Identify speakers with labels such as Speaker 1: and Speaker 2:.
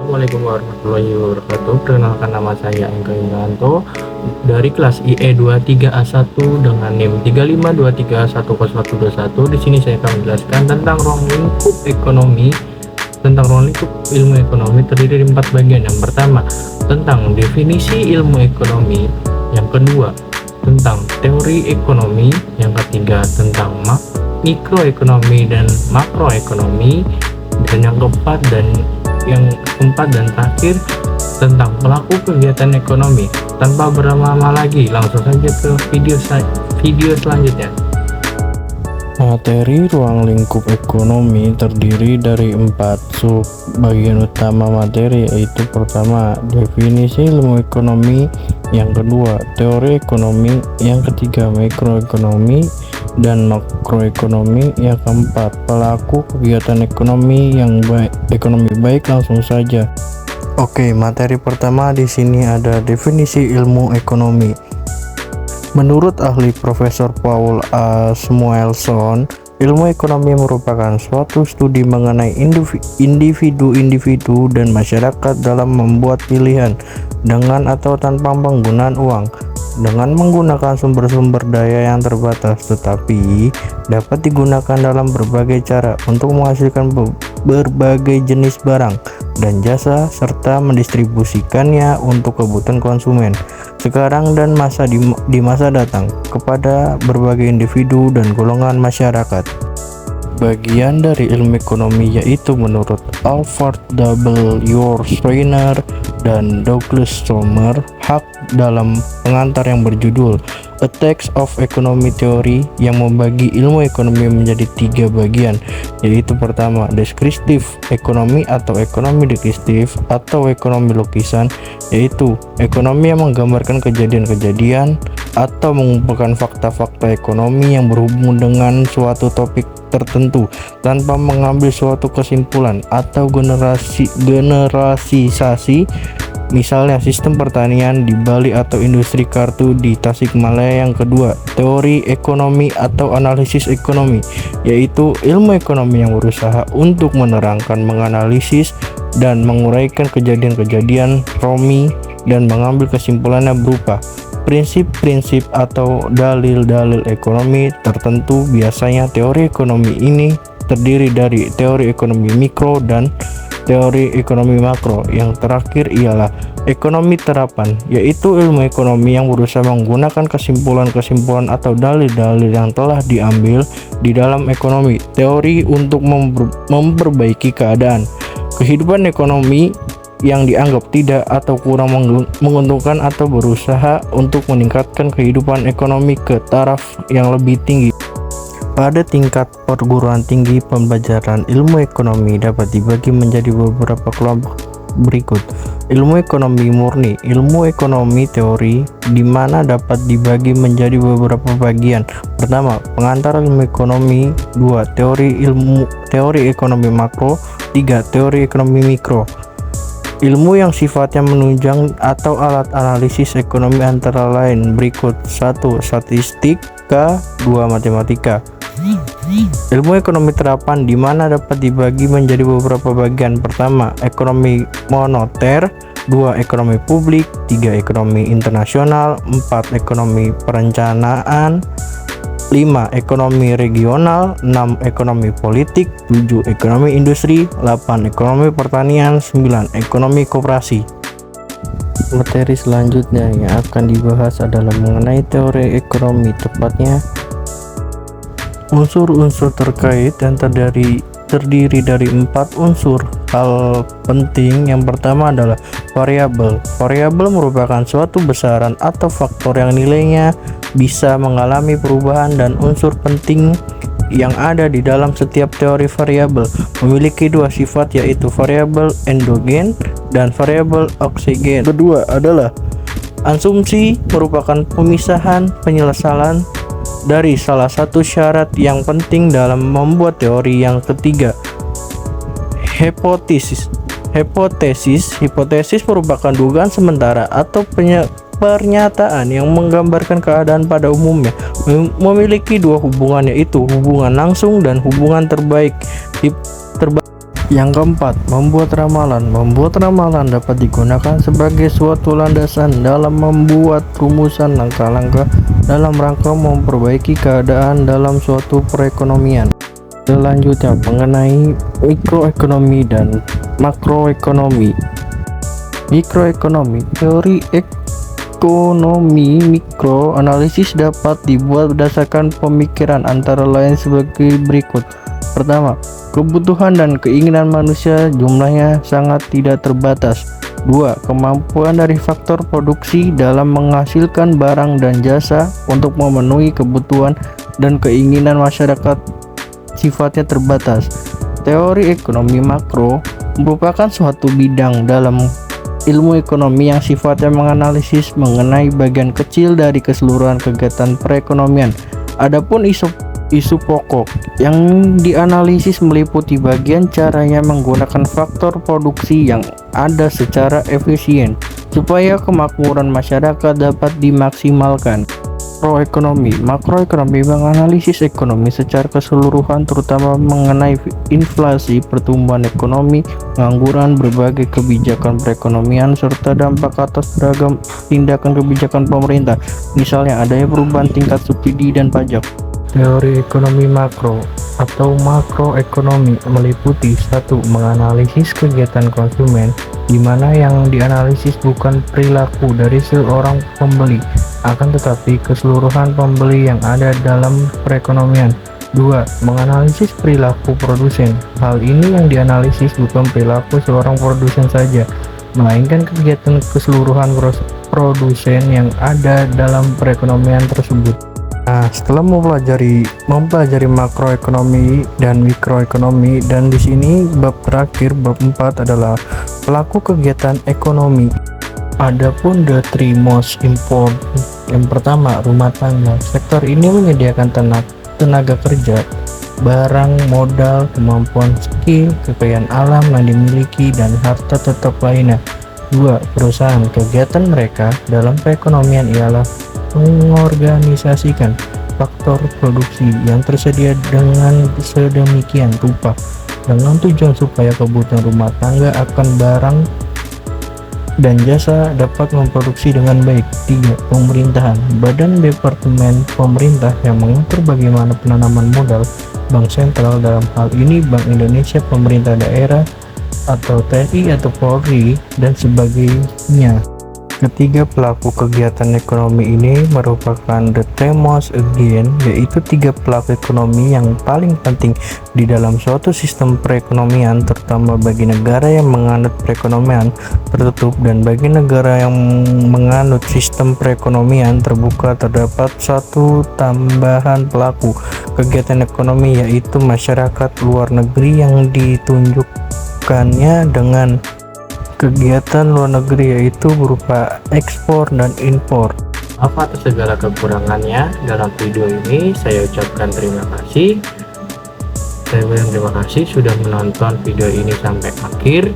Speaker 1: Assalamualaikum warahmatullahi wabarakatuh. Perkenalkan, nama saya Engka Ingranto dari kelas IE 23A1 dengan NIM 3523101121. Di sini saya akan menjelaskan tentang ruang lingkup ekonomi. Tentang ruang lingkup ilmu ekonomi terdiri dari 4 bagian. Yang pertama, tentang definisi ilmu ekonomi. Yang kedua, tentang teori ekonomi. Yang ketiga, tentang mikroekonomi dan makroekonomi. Dan yang keempat dan terakhir, tentang pelaku kegiatan ekonomi. Tanpa berlama-lama lagi, langsung saja ke video selanjutnya.
Speaker 2: Materi ruang lingkup ekonomi terdiri dari 4 sub bagian utama materi, yaitu pertama, definisi ilmu ekonomi, yang kedua, teori ekonomi, yang ketiga, mikroekonomi dan makroekonomi, yang keempat, pelaku kegiatan ekonomi yang baik. Langsung saja. Oke, materi pertama di sini ada definisi ilmu ekonomi. Menurut ahli Profesor Paul A. Samuelson, ilmu ekonomi merupakan suatu studi mengenai individu-individu dan masyarakat dalam membuat pilihan dengan atau tanpa penggunaan uang, dengan menggunakan sumber-sumber daya yang terbatas, tetapi dapat digunakan dalam berbagai cara untuk menghasilkan berbagai jenis barang dan jasa serta mendistribusikannya untuk kebutuhan konsumen sekarang dan di masa datang kepada berbagai individu dan golongan masyarakat. Bagian dari ilmu ekonomi yaitu menurut Alfred W. Schreiner dan Douglas Stolmer Hack dalam pengantar yang berjudul A Text of Economy Theory, yang membagi ilmu ekonomi menjadi 3 bagian, yaitu pertama, deskriptif ekonomi atau ekonomi deskriptif atau ekonomi lukisan, yaitu ekonomi yang menggambarkan kejadian-kejadian atau mengumpulkan fakta-fakta ekonomi yang berhubung dengan suatu topik tertentu tanpa mengambil suatu kesimpulan atau generalisasi. Misalnya sistem pertanian di Bali atau industri kartu di Tasikmalaya. Yang kedua, teori ekonomi atau analisis ekonomi, yaitu ilmu ekonomi yang berusaha untuk menerangkan, menganalisis, dan menguraikan kejadian-kejadian Romi dan mengambil kesimpulannya berupa prinsip-prinsip atau dalil-dalil ekonomi tertentu. Biasanya teori ekonomi ini terdiri dari teori ekonomi mikro dan teori ekonomi makro. Yang terakhir ialah ekonomi terapan, yaitu ilmu ekonomi yang berusaha menggunakan kesimpulan-kesimpulan atau dalil-dalil yang telah diambil di dalam ekonomi teori untuk memperbaiki keadaan kehidupan ekonomi yang dianggap tidak atau kurang menguntungkan, atau berusaha untuk meningkatkan kehidupan ekonomi ke taraf yang lebih tinggi. Pada tingkat perguruan tinggi, pembelajaran ilmu ekonomi dapat dibagi menjadi beberapa kelompok berikut. Ilmu ekonomi murni, ilmu ekonomi teori, di mana dapat dibagi menjadi beberapa bagian. Pertama, pengantar ilmu ekonomi. 2, teori ekonomi makro. 3, teori ekonomi mikro. Ilmu yang sifatnya menunjang atau alat analisis ekonomi antara lain berikut: 1, statistika. 2, matematika. Ilmu ekonomi terapan, di mana dapat dibagi menjadi beberapa bagian. Pertama, ekonomi moneter. 2, ekonomi publik. 3, ekonomi internasional. 4, ekonomi perencanaan. 5, ekonomi regional. 6, ekonomi politik. 7, ekonomi industri. 8, ekonomi pertanian. 9, ekonomi koperasi. Materi selanjutnya yang akan dibahas adalah mengenai teori ekonomi, tepatnya unsur-unsur terkait yang terdiri dari 4 unsur hal penting. Yang pertama adalah variabel. Variabel merupakan suatu besaran atau faktor yang nilainya bisa mengalami perubahan, dan unsur penting yang ada di dalam setiap teori variabel memiliki 2 sifat, yaitu variabel endogen dan variabel eksogen. Kedua adalah asumsi, merupakan pemisahan penyelesaian dari salah satu syarat yang penting dalam membuat teori. Yang ketiga, hipotesis. Hipotesis merupakan dugaan sementara atau pernyataan yang menggambarkan keadaan pada umumnya, memiliki 2 hubungan, yaitu hubungan langsung dan hubungan terbaik. Yang keempat, membuat ramalan. Membuat ramalan dapat digunakan sebagai suatu landasan dalam membuat rumusan langkah-langkah dalam rangka memperbaiki keadaan dalam suatu perekonomian. Selanjutnya, mengenai mikroekonomi dan makroekonomi. Mikroekonomi, teori ekonomi mikro analisis dapat dibuat berdasarkan pemikiran antara lain sebagai berikut. Pertama, kebutuhan dan keinginan manusia jumlahnya sangat tidak terbatas. 2. Kemampuan dari faktor produksi dalam menghasilkan barang dan jasa untuk memenuhi kebutuhan dan keinginan masyarakat sifatnya terbatas. Teori ekonomi makro merupakan suatu bidang dalam ilmu ekonomi yang sifatnya menganalisis mengenai bagian kecil dari keseluruhan kegiatan perekonomian. Adapun isu pokok yang dianalisis meliputi bagian caranya menggunakan faktor produksi yang ada secara efisien supaya kemakmuran masyarakat dapat dimaksimalkan. Makroekonomi menganalisis ekonomi secara keseluruhan, terutama mengenai inflasi, pertumbuhan ekonomi, pengangguran, berbagai kebijakan perekonomian, serta dampak atas beragam tindakan kebijakan pemerintah, misalnya adanya perubahan tingkat subsidi dan pajak. Teori ekonomi makro atau makroekonomi meliputi 1. Menganalisis kegiatan konsumen, di mana yang dianalisis bukan perilaku dari seorang pembeli, akan tetapi keseluruhan pembeli yang ada dalam perekonomian. 2. Menganalisis perilaku produsen. Hal ini yang dianalisis bukan perilaku seorang produsen saja, melainkan kegiatan keseluruhan produsen yang ada dalam perekonomian tersebut. Nah, setelah mempelajari makroekonomi dan mikroekonomi, dan di sini bab terakhir, bab 4 adalah pelaku kegiatan ekonomi. Adapun the three most important, yang pertama, rumah tangga. Sektor ini menyediakan tenaga kerja, barang, modal, kemampuan skill, kekayaan alam yang dimiliki, dan harta tetap lainnya. 2. Perusahaan. Kegiatan mereka dalam perekonomian ialah mengorganisasikan faktor produksi yang tersedia dengan sedemikian rupa dengan tujuan supaya kebutuhan rumah tangga akan barang dan jasa dapat memproduksi dengan baik. 3. Pemerintahan. Badan departemen pemerintah yang mengatur bagaimana penanaman modal. Bank sentral, dalam hal ini Bank Indonesia, pemerintah daerah atau TNI atau Polri dan sebagainya. Ketiga, pelaku kegiatan ekonomi ini merupakan the most again, yaitu 3 pelaku ekonomi yang paling penting di dalam suatu sistem perekonomian, terutama bagi negara yang menganut perekonomian tertutup dan bagi negara yang menganut sistem perekonomian terbuka. Terdapat satu tambahan pelaku kegiatan ekonomi, yaitu masyarakat luar negeri yang ditunjukkannya dengan kegiatan luar negeri, yaitu berupa ekspor dan impor.
Speaker 1: Maaf atas segala kekurangannya dalam video ini. Saya ucapkan terima kasih. Saya bilang terima kasih sudah menonton video ini sampai akhir.